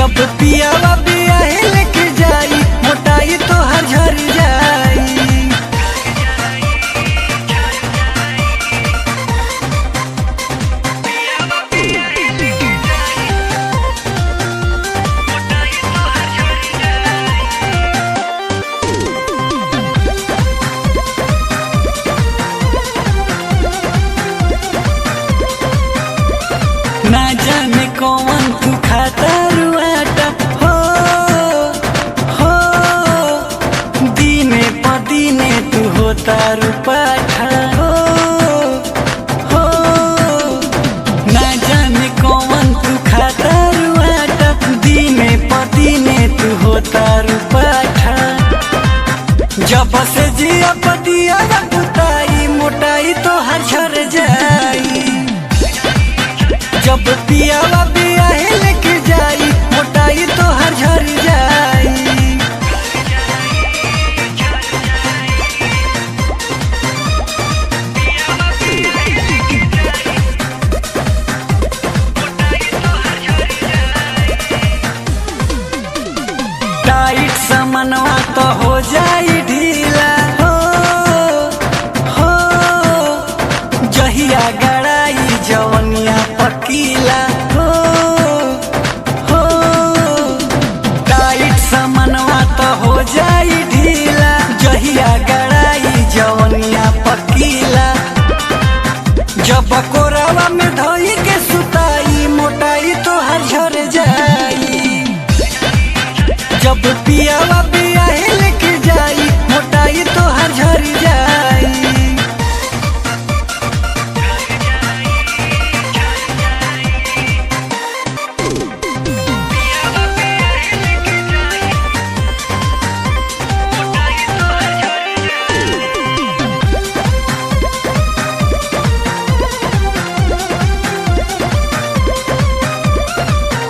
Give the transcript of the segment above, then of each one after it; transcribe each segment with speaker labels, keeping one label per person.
Speaker 1: जब पियावा बियाहे लेके जाई मोटाई तो हर झर जाई। ना जाने कौन तू खाता रुआटा हो दीने प दीने तू होता रुपाठा हो ना जाने कौन तू खाता रुआटा दीने प दीने तू होता रुपाठा। जब से जिया पतिया पुताई मोटाई तो हर झर जाई। जब पियावा बियाहे लेके जाई मोटाई तो हर झर जाई। टाइट समनवा तो हो जाई ढीला हो जहिया गड़ाई जवनिया पकीला हो टाइट समनवा तो हो जाई ढीला जहिया गड़ाई जवनिया पकीला। जब कोरावा में धोई के सुताई मोटाई तो हर झर जाई। जब पियावा बियाहे लेके जाई मोटाई तो हर झर जाई।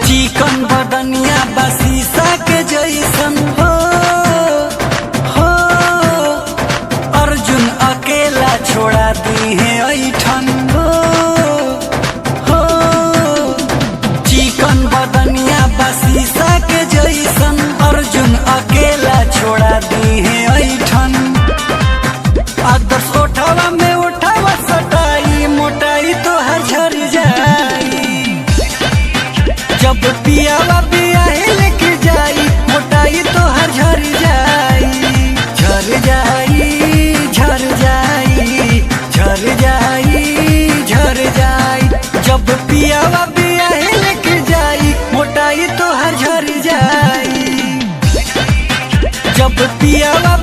Speaker 1: चिकन बदनिया बसीसा के जैसन हो अर्जुन अकेला छोड़ा दी है ऐठन हो चिकन बदनिया बसीसा के जैसन अर्जुन अकेला छोड़ा दी है ऐठन। आदर्श उठावा में उठावा सटाई मोटाई तो हर झर जाई। जब पियावा बियाहे लेके जाई मोटाई तो हर झर जाई। झर जाई झर जाई झर जाई झर जाई। जब पियावा बियाहे लेके जाई मोटाई तो हर झर जाई। जब पियावा